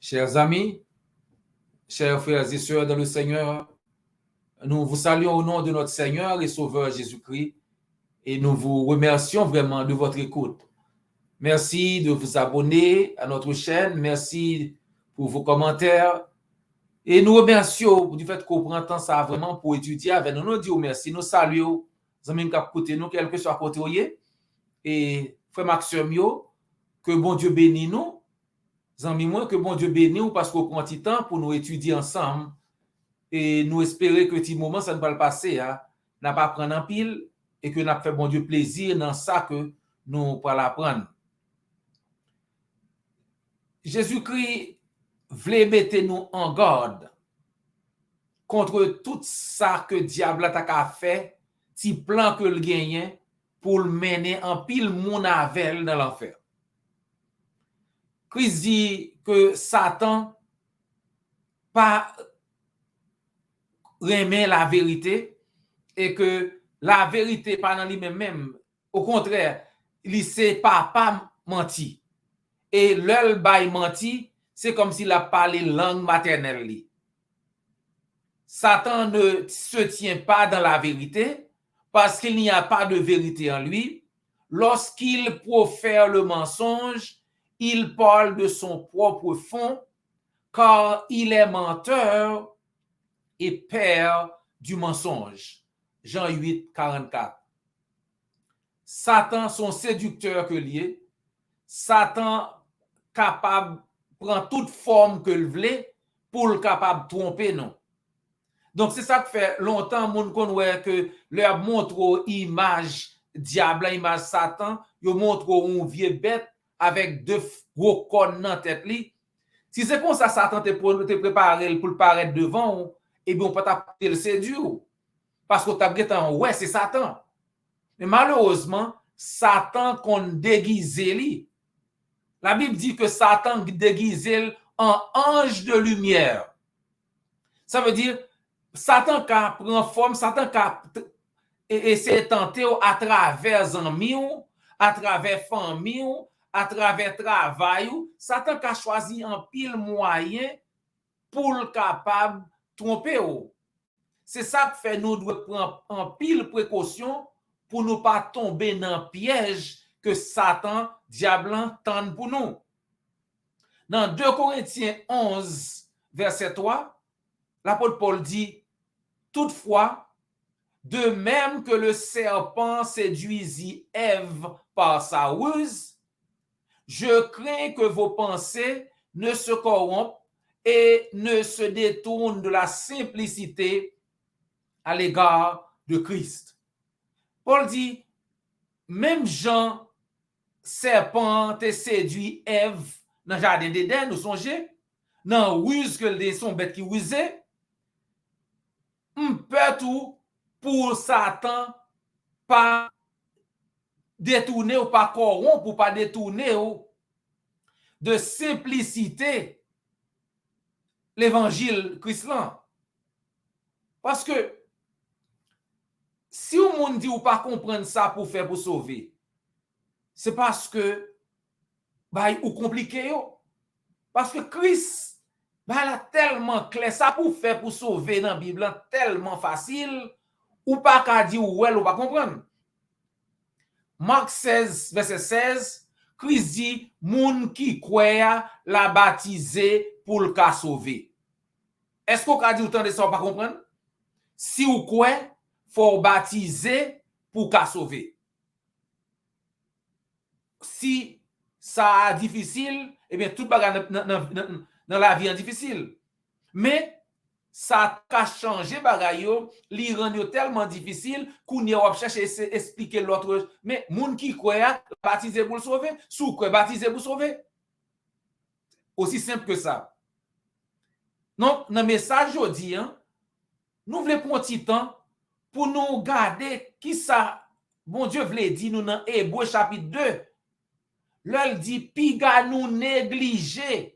Chers amis, chers frères et sœurs dans le Seigneur, nous vous saluons au nom de notre Seigneur et Sauveur Jésus-Christ et nous vous remercions vraiment de votre écoute. Merci de vous abonner à notre chaîne, merci pour vos commentaires et nous remercions du fait qu'on prend temps ça vraiment pour étudier avec nous. Nous disons merci, nous saluons les amis qui écoutent nous, quel que soit côté où et frère Maxime, que bon Dieu bénisse nous. Amis moi, que bon Dieu bénisse nous parce qu'on prend du temps pour nous étudier ensemble et nous espérer que petit moment ça ne va pas passer, hein, n'a pas prendre en pile et que n'a fait bon Dieu plaisir dans ça que nous pour l'apprendre. Jésus-Christ voulait mettre nous en garde contre tout ça que diable a fait, petit plan que le gagne pour le mener en pile mon avec dans l'enfer. Christ dit que Satan pas remet la vérité et que la vérité pas dans lui-même même. Au contraire, il sait pas menti. Et l'œil bail menti, c'est comme s'il a parlé langue maternelle. Satan ne se tient pas dans la vérité parce qu'il n'y a pas de vérité en lui. Lorsqu'il profère le mensonge, il parle de son propre fond car il est menteur et père du mensonge. Jean 8, 44. Satan, son séducteur que lié, Satan capable prend toute forme que le voulait pour le capable tromper non. Donc c'est ça que fait longtemps moun connaît que leur montre image diable, image Satan, yo montre un vieux bête avec deux gros cornes dans tête li. Si c'est comme ça Satan te préparé pour le paraître devant, et bien on peut t'appeler le séduire parce que t'as ouais, c'est Satan. Mais malheureusement, Satan qu'on déguise li. La Bible dit que Satan déguise en ange de lumière. Ça veut dire Satan qui prend forme, Satan qui essaie de tenter à travers amis, à travers famille, à travers travail, Satan qui a choisi un pile moyen pour le capable tromper. C'est ça que fait nous devons prendre un pile précaution pour ne pas tomber dans le piège que Satan, diable, tend pour nous. Dans 2 Corinthiens 11, verset 3, l'apôtre Paul dit, toutefois, de même que le serpent séduisit Ève par sa ruse, je crains que vos pensées ne se corrompent et ne se détournent de la simplicité à l'égard de Christ. Paul dit, même Jean, serpent te séduit Ève dans le jardin d'Éden, nous songez, dans ruse que son bête qui rusait, peut tout pour Satan pas détourner ou pas corrompre ou pas détourner de simplicité l'évangile christian. Parce que si on monde dit ou pas comprendre ça pour faire pour sauver, c'est parce que ou compliqué parce que Christ là tellement clair ça pour faire pour sauver dans la Bible tellement facile ou pas qu'à dire ou pas comprendre. Marc 16 verset 16, Christ dit moun qui croit la baptiser pour le cas sauver. Est-ce qu'on a dit autant de ça pas comprendre? Si ou croit faut baptiser pour cas sauver. Si ça est difficile, eh bien tout bagage dans la vie est difficile. Mais ça a changé bagay yo, li rend yo tellement difficile qu'on y a chercher expliquer l'autre mais moun qui croit baptiser pour le sauver, sou croit baptiser pour sauver. Aussi simple que ça. Donc dans message jodi nous voulons prendre un petit temps pour nous garder qui ça bon Dieu voulait dire nous dans Hébreux chapitre 2. Là il dit piga nous négliger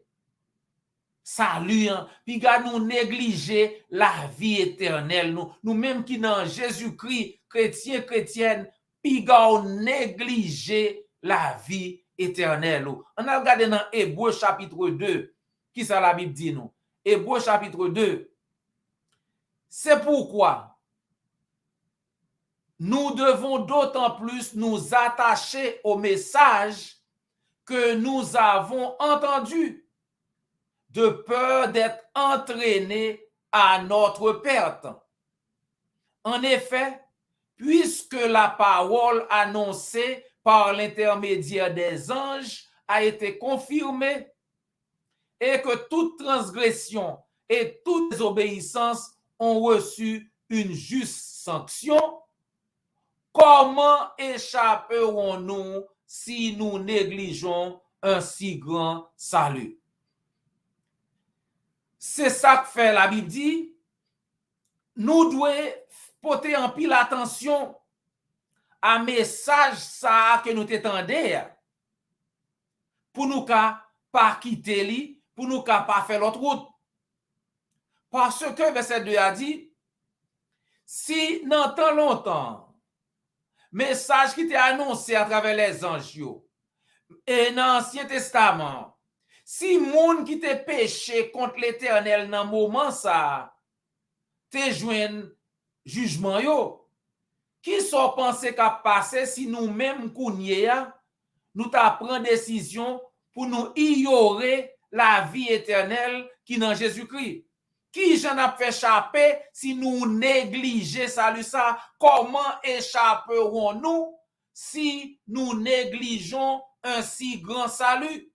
salut, puis nous négliger la vie éternelle. Nous même qui dans Jésus-Christ, chrétienne, puis nous négliger la vie éternelle. On a regardé dans Hébreux chapitre 2, qui ça la Bible dit nous. Hébreux chapitre 2. C'est pourquoi nous devons d'autant plus nous attacher au message que nous avons entendu, de peur d'être entraînés à notre perte. En effet, puisque la parole annoncée par l'intermédiaire des anges a été confirmée et que toute transgression et toute désobéissance ont reçu une juste sanction, comment échapperons-nous si nous négligeons un si grand salut? C'est ça que fait la Bible dit. Nous devons porter en pile attention à message ça que nous t'étendons pour nous pas quitter li, pour nous pas faire l'autre route. Parce que verset 2 a dit, si dans tant longtemps, message qui était annoncé à travers les anges et dans l'Ancien Testament, si moun qui te péché contre l'Éternel dans moment ça, te joindre jugement yo, qui sont pensé qu'à passer si nous-mêmes kounye nous ta prend décision pour nous ignorer la vie éternelle qui dans Jésus-Christ. Qui j'en a fait échapper si nous négligeons salut ça? Comment échapperons-nous si nous négligeons un si grand salut?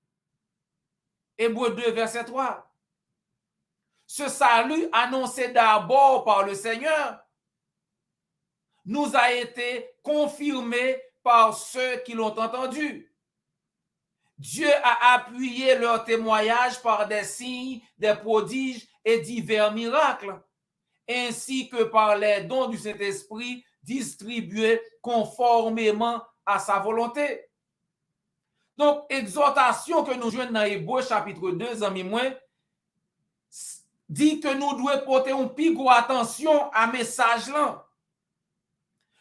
Hébreux 2, verset 3. Ce salut annoncé d'abord par le Seigneur nous a été confirmé par ceux qui l'ont entendu. Dieu a appuyé leur témoignage par des signes, des prodiges et divers miracles, ainsi que par les dons du Saint-Esprit distribués conformément à sa volonté. Donc, exhortation que nous joignons dans Hébreux chapitre 2, amis moi, dit que nous devons porter un plus gros attention à message là.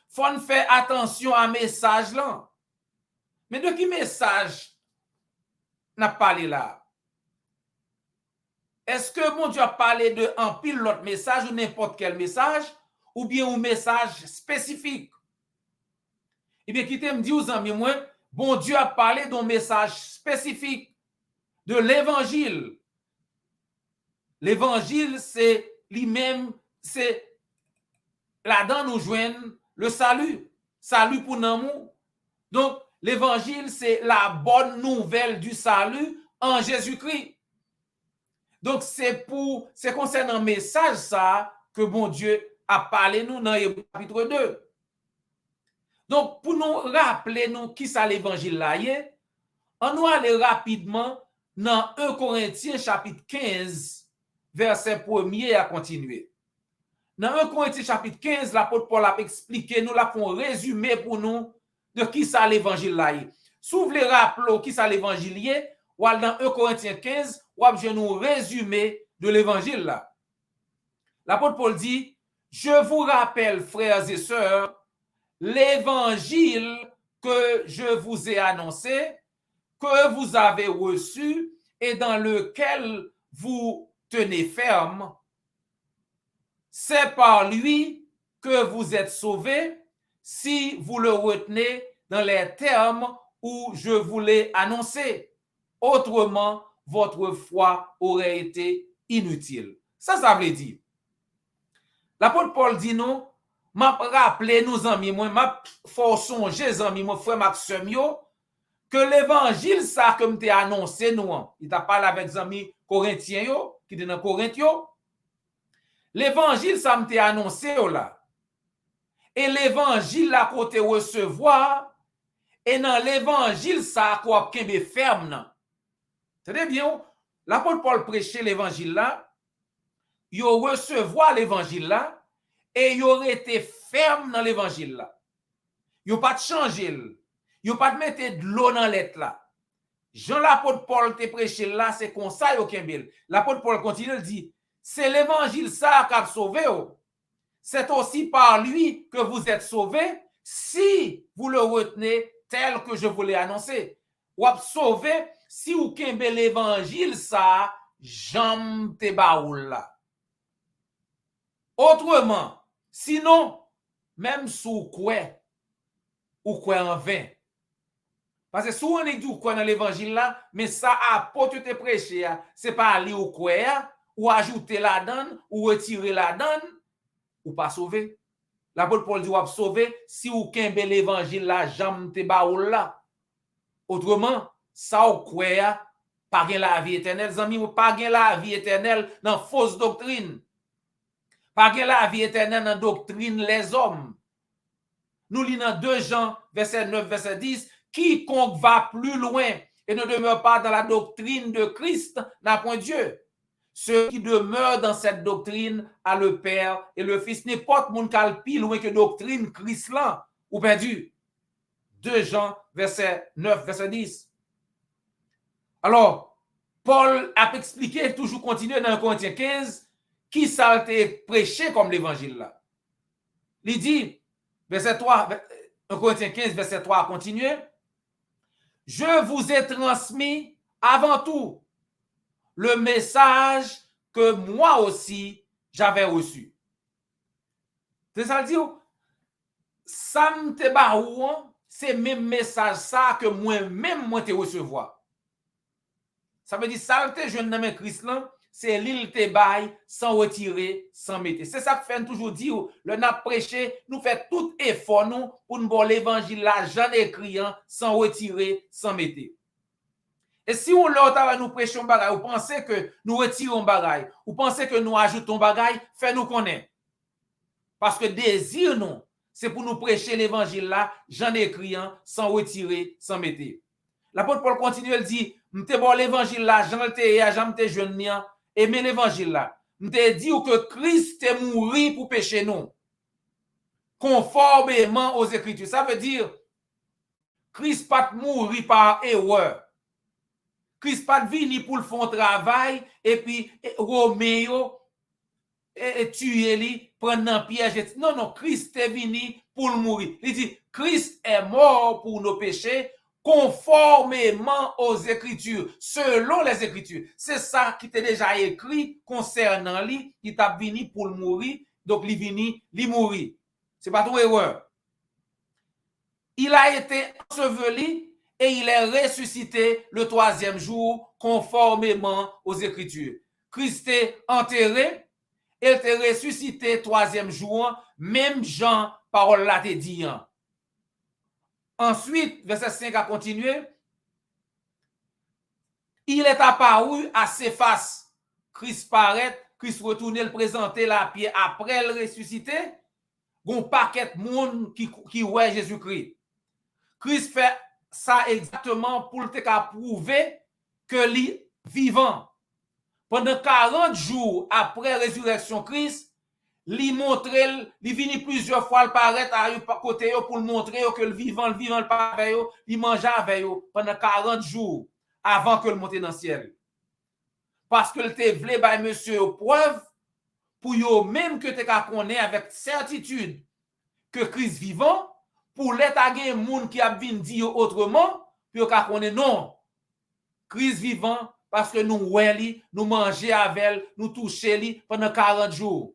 Faut faire attention à message là. Mais de qui message n'a parlé là? Est-ce que mon Dieu a parlé de un pile l'autre message ou n'importe quel message ou bien un message spécifique? Eh bien, qui me dit aux amis moi, bon Dieu a parlé d'un message spécifique de l'évangile. L'évangile, c'est lui-même, c'est là-dedans nous joignons le salut. Salut pour nous. Donc, l'évangile, c'est la bonne nouvelle du salut en Jésus-Christ. Donc, c'est concernant le message ça que bon Dieu a parlé nous dans Hébreux chapitre 2. Donc, pour nous rappeler nous qui ça l'évangile là est, on nous aller rapidement dans 1 Corinthiens chapitre 15, verset 1er à continuer. Dans 1 Corinthiens chapitre 15, l'apôtre Paul a expliqué, nous l'avons résumé pour nous de qui ça l'évangile là est. Si vous voulez rappeler qui ça l'évangile est, ou dans 1 Corinthiens 15, ou je nous résumé de l'évangile là. L'apôtre Paul dit, je vous rappelle, frères et sœurs, l'évangile que je vous ai annoncé, que vous avez reçu et dans lequel vous tenez ferme. C'est par lui que vous êtes sauvés si vous le retenez dans les termes où je vous l'ai annoncé. Autrement, votre foi aurait été inutile. Ça veut dire. L'apôtre Paul dit nous, m'a rappelé nos amis, m'a fait songer amis, mon frère Maxime yo, que l'évangile ça comme t'ai annoncé nous, il t'a parlé avec les amis corinthiens yo, qui étaient dans Corinthe yo. L'évangile ça m'était annoncé là. Et l'évangile là qu'on te recevoir et dans l'évangile ça qu'on kembe ferme nan. C'est bien, l'apôtre Paul prêchait l'évangile là, il recevoir l'évangile là et il aurait été ferme dans l'évangile là. Il pas de changer, il pas de mettre de l'eau dans l'être là. Jean l'apôtre Paul te prêché là, c'est comme ça yo kembe. L'apôtre Paul continue il dit, c'est l'évangile ça qui a sauvé. C'est aussi par lui que vous êtes sauvés si vous le retenez tel que je vous l'ai annoncé. Ou sauvé si vous kembe l'évangile ça j'aime te baoul là. Autrement, sinon, même sous quoi, ou quoi en vain. Parce que souvent on dit quoi dans l'évangile là, mais ça apporte te prêcher, c'est pas aller ou quoi, ou ajouter la donne, ou retirer la donne, ou pas sauver. L'apôtre Paul dit ou sauver si ou kembe l'évangile là, j'aime te baoul là. Autrement, ça ou quoi, pas gen la vie éternelle, zami, ou pas gen la vie éternelle dans fausse doctrine. Pas gen la vie éternelle dans doctrine les hommes. Nous lisons 2 Jean, verset 9, verset 10, quiconque va plus loin et ne demeure pas dans la doctrine de Christ n'a point Dieu. Ceux qui demeurent dans cette doctrine a le Père et le Fils. N'importe monde qui a plus loin que doctrine Christ là, ou perdu. 2 Jean, verset 9, verset 10. Alors, Paul a expliqué, toujours continuer dans 1 Corinthiens 15, qui ça a été prêché comme l'évangile là. Il dit, verset 3, 1 Corinthiens 15, verset 3, continuez. Je vous ai transmis avant tout le message que moi aussi j'avais reçu. C'est ça le dit. Ça m'te baou, c'est même message ça que moi-même moi te recevoir. Ça veut dire ça te jeune dans mes Christ là, c'est l'île te bail sans retirer, sans mettre. C'est ça que fait toujours dire, le n'a prêché, nous fait tout effort nous pour nous voir l'évangile là, j'en écriant, sans retirer, sans mettre. Et si on l'autre nous prêchons bagaille, vous pensez que nous retirons bagaille, vous pensez que nous ajoutons bagaille, fait nous connaître. Parce que désir nous, c'est pour nous prêcher l'évangile là, j'en écriant, sans retirer, sans mettre. L'apôtre Paul continue, il dit, m'te bon l'évangile là, j'en te jeune mien, aimer l'évangile là. M'te dit que Christ est mort pour pécher nous. Conformément aux Écritures. Ça veut dire, Christ pas mourir par erreur. Christ pas venu pour le fond travail, et puis Roméo, et tuer lui, prendre un piège. Non, non, Christ est venu pour le mourir. Il dit, Christ est mort pour nos péchés, conformément aux Écritures, selon les Écritures. C'est ça qui était déjà écrit concernant lui, qui t'a venu pour le mourir, donc il venu, il mourir. C'est pas tout erreur. Il a été enseveli et il est ressuscité le 3e jour, conformément aux Écritures. Christ est enterré, il est ressuscité 3e jour, même Jean, parole là te dit. Ensuite, verset 5 a continué. Il est apparu à Céphas. Christ paraît, Christ retourne le présenter la pied après le ressuscité. Gon paquet monde qui ouais Jésus-Christ. Christ fait ça exactement pour te prouver que lui vivant. Pendant 40 jours après résurrection Christ, li montre, li vini plusieurs fois le paraître à côté pour le montrer que le vivant le pas avec yo, il mangeait avec yo pendant 40 jours avant que le monte dans le ciel. Parce que le te vle bay monsieur au preuve pour yo même que te ka connaît avec certitude que Christ vivant pour l'état gen moun qui a vinn di autrement puis ka connaît non. Christ vivant parce que nous ouais li, nous manger avec, nous toucher li pendant 40 jours.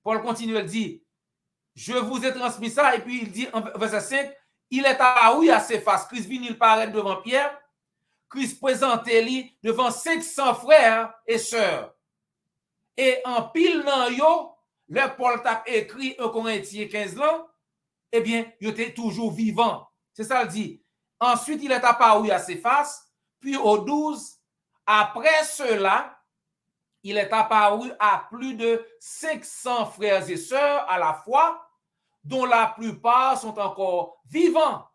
Paul continue, il dit, je vous ai transmis ça, et puis il dit, en verset 5, il est apparu à Céphas. Christ vient, il paraît devant Pierre. Christ présentait lui devant 500 frères et sœurs. Et en pile nan yo, le Paul t'a écrit 1 Corinthiens 15 là, eh bien, il était toujours vivant. C'est ça, il dit. Ensuite, il est apparu à Céphas, puis au 12, après cela, il est apparu à plus de 500 frères et sœurs à la fois, dont la plupart sont encore vivants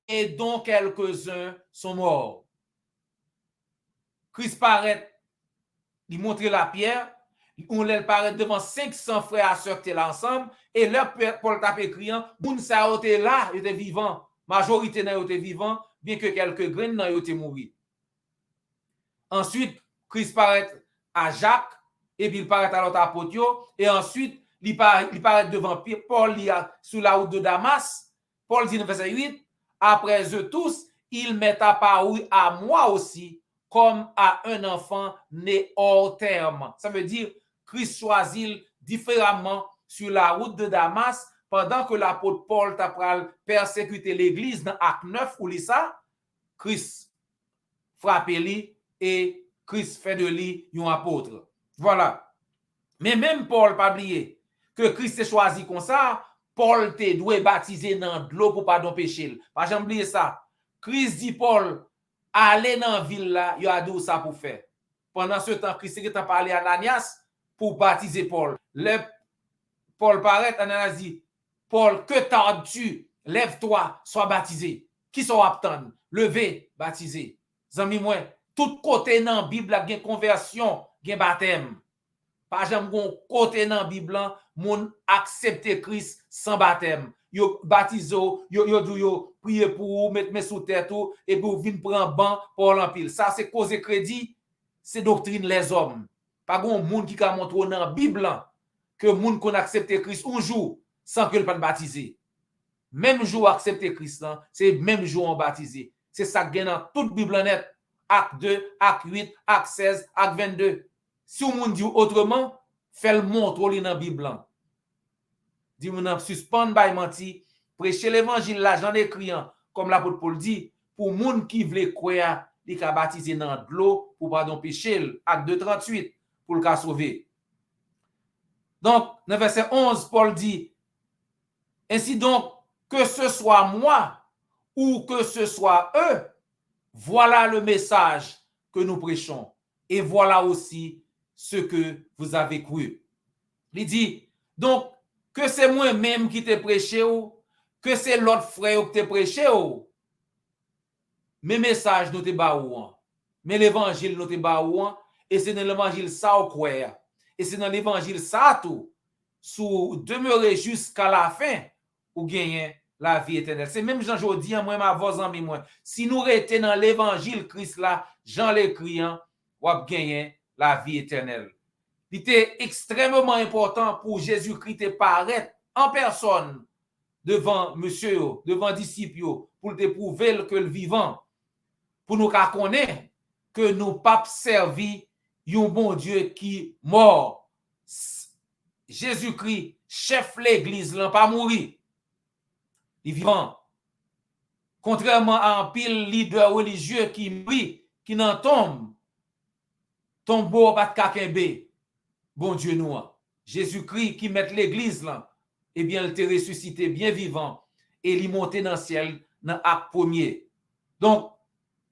et dont quelques-uns sont morts. Christ paraît, il montre la pierre, on les paraît devant 500 frères et sœurs qui étaient là ensemble, et leur Paul tape écriant, moun sa était là, ils étaient vivants, majorité n'a été vivants, bien que quelques graines n'a été morts. Ensuite, Christ paraît à Jacques, et puis il paraît à l'autre apôtre, et ensuite, il paraît devant Paul sur la route de Damas. Paul dit dans verset 8, après eux tous, il m'est apparu à moi aussi, comme à un enfant né hors terme. Ça veut dire Christ choisit différemment sur la route de Damas pendant que l'apôtre Paul t'a persécuté l'église dans Acte 9 ou ça, Christ frappe lui et Christ fait de lui un apôtre. Voilà. Mais même Paul pas oublié que Christ est choisi comme ça, Paul te doit baptiser dans de l'eau pour pardon péché. Pas jamais oublier ça. Christ dit Paul aller dans la ville là, il a dit ça pour faire. Pendant ce temps, Christ est parlé à Ananias pour baptiser Paul. Le Paul paraît, Ananias dit, Paul, que tardes-tu? Lève-toi, sois baptisé. Qui sont aptants? Levez, baptisé. Zami moi, tout côté dans la Bible, il y a conversion, il y a baptême. Pas jamais côté dans la Bible, moun accepte Christ sans baptême. Yo baptizo, yo prier pour mettre mes sous tête et pour venir prendre banc pour l'empile. Ça c'est cause crédit, c'est doctrine les hommes. Pas gon moun qui ka montre dans la Bible que moun qu'on accepte Christ un jour sans que le pas baptisé. Même jour accepter Christ, c'est même jour on baptisé. C'est ça qui est dans toute Bible net. Acte 2, Acte 8, Acte 16, Acte 22. Si on moun dit autrement, fait le montre dans la Bible. Dit moun suspend bay menti, prêcher l'évangile là, j'en écrit comme l'apôtre Paul dit, pour moun qui veut croire, il ka baptiser dans de l'eau pour pardon péché, Acte 2 38 pour le cas sauver. Donc, dans verset 11, Paul dit, ainsi donc, que ce soit moi ou que ce soit eux, voilà le message que nous prêchons. Et voilà aussi ce que vous avez cru. Il dit, donc, que c'est moi-même qui t'ai prêché ou que c'est l'autre frère qui t'ai prêché ou. Mes messages nous t'ai baouan. Mais l'évangile nous t'ai baouan. Et c'est dans l'évangile ça ou quoi. Et c'est dans l'évangile ça tout. Sous demeurer jusqu'à la fin ou gagner la vie éternelle. C'est même Jean Jodi, moi, ma voix en moi. Si nous restons dans l'évangile Christ là, Jean l'écrit, ou gagner la vie éternelle. Il était extrêmement important pour Jésus-Christ de paraître en personne devant monsieur, devant disciples, pour te prouver que le vivant, pour nous connaître que nous pas servi un bon Dieu qui mort. Jésus-Christ, chef l'église, n'a pas mourir. Il est vivant. Contrairement à un pile leader religieux qui mourit, qui n'en tombe pas de kakembe. Bon Dieu nous. Jésus-Christ qui met l'église là, eh bien, il te ressuscité bien vivant et il monté dans le ciel dans l'acte premier. Donc,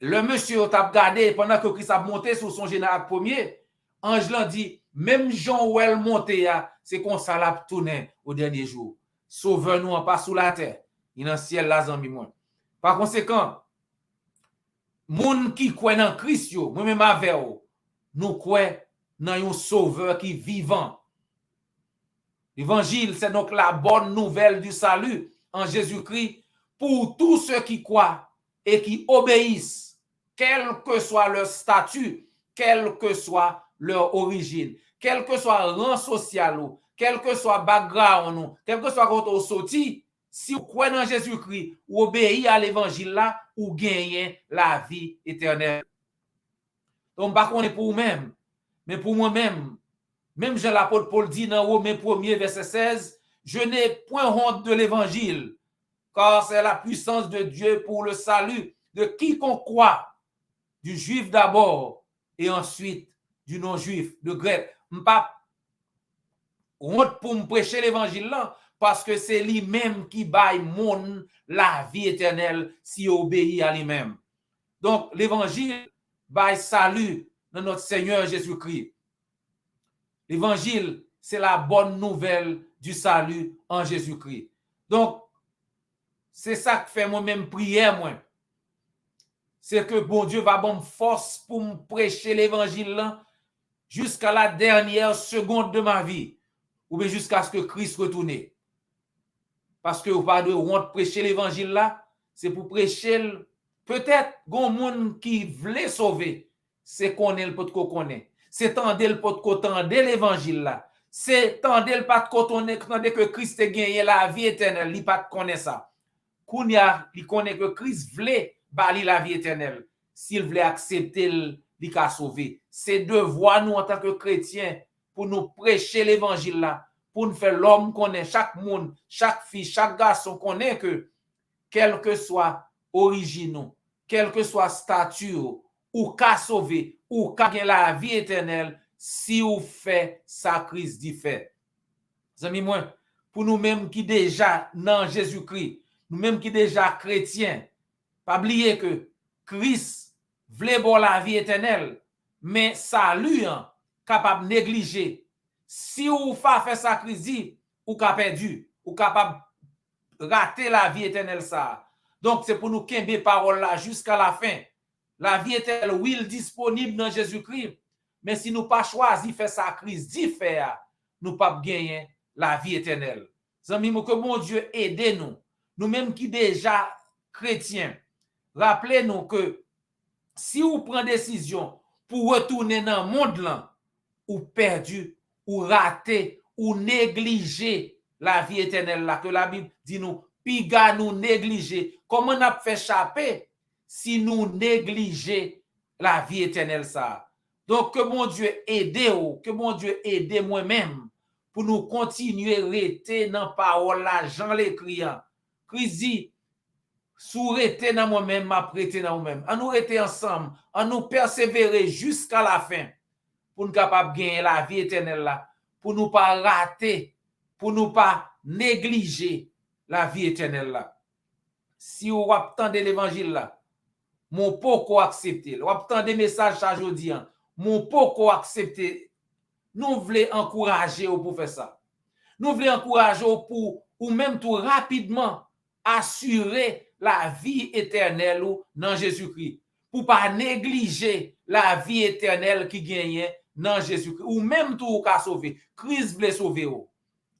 le monsieur t'a regardé pendant que Christ a monté sur son général premier, ange l'a dit, même Jean où elle monté, c'est qu'on ça l'a tourné au dernier jour. Sauveur-nous en pas sous la terre. Il est dans le ciel là, zami moi. Par conséquent, moun qui croit dans Christ, moi-même avec nous croyons dans un sauveur qui est vivant. L'évangile, c'est donc la bonne nouvelle du salut en Jésus-Christ pour tous ceux qui croient et qui obéissent, quel que soit leur statut, quelle que soit leur origine, quel que soit le rang social, quel que soit le background, quel que soit votre sortie, si vous croyez dans Jésus-Christ, ou obéissez à l'évangile là, ou gagnez la vie éternelle. Donc, pas qu'on est pour vous-même, mais pour moi-même, même Jean l'apôtre Paul dit dans Romains 1er, verset 16, je n'ai point honte de l'évangile, car c'est la puissance de Dieu pour le salut de quiconque croit, du juif d'abord et ensuite du non-juif, de grec. M'pas honte pour me prêcher l'évangile là, parce que c'est lui-même qui baille mon la vie éternelle si obéit à lui-même. Donc, l'évangile baille salut dans notre Seigneur Jésus-Christ. L'évangile, c'est la bonne nouvelle du salut en Jésus-Christ. Donc, c'est ça que fait moi-même prière, moi. C'est que bon Dieu va me force pour me prêcher l'évangile là jusqu'à la dernière seconde de ma vie, ou bien jusqu'à ce que Christ retourne. Parce que vous pas de honte prêcher l'évangile là, c'est pour prêcher peut-être gon monde qui veut sauver, c'est connaît le pot qu'on connaît. C'est tendre le pot qu'on tende l'évangile là. C'est tendre le pot qu'on tende que Christ a gagné la vie éternelle, il pas connaît ça. Kounya, il connaît que Christ voulait bali la vie éternelle. S'il voulait accepter, li ka sauver. C'est devoir nous en tant que chrétiens pour nous prêcher l'évangile là, pour nous faire l'homme connaît chaque monde, chaque fille, chaque garçon connaît que quel que soit origine, quel que soit statut ou ka sauver ou ka gen la vie éternelle si ou fait sacrifice dit fait. Zami moi, pour nous mêmes qui déjà dans Jésus-Christ, nous mêmes qui déjà chrétiens, pas oublier que Christ voulait bon la vie éternelle, mais salut capable négliger. Si ou pas fait sacrifice, ou ka perdu, ou capable rater la vie éternelle ça. Donc c'est pour nous kembe parole là jusqu'à la fin. La vie éternelle, oui, disponible dans Jésus-Christ, mais si nous pas choisi faire sacrifice, dit faire, nous pas gagner la vie éternelle. Zami, que mon Dieu aide nous. Nous-mêmes qui déjà chrétiens, rappelez-nous que si vous prenez décision pour retourner dans le monde là, ou perdu, ou raté, ou négligé la vie éternelle là, que la Bible dit nous, piga nous négliger. Comment on a fait échapper si nous négligeons la vie éternelle ça? Donc, que mon Dieu aide vous, que mon Dieu aide moi-même pour nous continuer à rester dans la parole là, Jean l'écrit. Christ dit, sous rester dans moi-même, m'a prêté dans moi-même. On nous rester ensemble, on nous persévérer jusqu'à la fin pour nous capables de gagner la vie éternelle là, pour nous pas rater, pour nous pas négliger la vie éternelle là. Si vous attendez l'évangile là, mon poko accepter, vous attendez message ça aujourd'hui, mon poko accepter. Nous voulons encourager pour faire ça. Nous voulons encourager pour ou même tout rapidement assurer la vie éternelle dans Jésus-Christ. Pour pas négliger la vie éternelle qui gagne dans Jésus-Christ. Ou même tout qu'à sauver. Christ voulait sauver.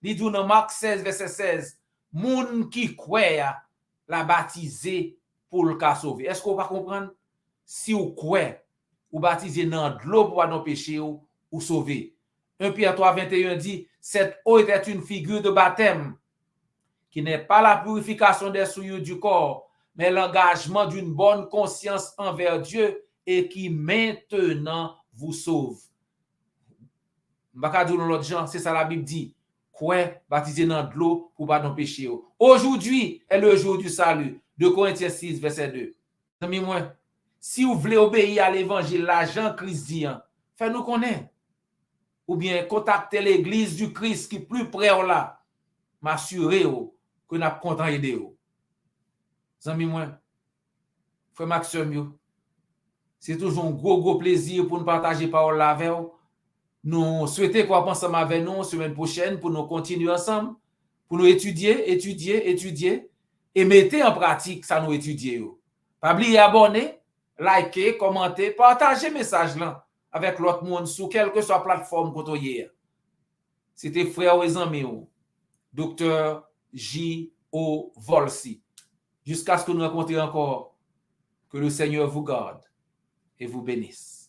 Il dit dans Marc 16, verset 16, moun qui croit la baptisé pour le cas sauver. Est-ce qu'on va comprendre? Si vous croyez, ou baptisé dans de l'eau pour nos péchés ou sauver. 1 Pierre 3, 21 dit, cette eau était une figure de baptême qui n'est pas la purification des souillures du corps, mais l'engagement d'une bonne conscience envers Dieu et qui maintenant vous sauve. C'est ça la Bible dit. Quoi baptisé dans de l'eau pour pas nos péchés. Aujourd'hui est le jour du salut. 2 Corinthiens 6, verset 2. Si vous voulez obéir à l'évangile, la Jean-Christ dit, faites-nous connaître. Ou bien contactez l'église du Christ qui est plus près là. M'assurez que nous avons content aider. Zami moi, frère Maxime, c'est toujours un gros plaisir pour nous partager parole là avec vous. Nous souhaitons qu'on pense ensemble avec nous semaine prochaine pour nous continuer ensemble, pour nous étudier et mettre en pratique ça nous étudier. Pas oublier abonner, liker, commenter, partager message là avec l'autre monde sur quelle que soit la plateforme qu'on hier. C'était frère et amis, Dr. J.O. Volsi. Jusqu'à ce que nous rencontrions encore, que le Seigneur vous garde et vous bénisse.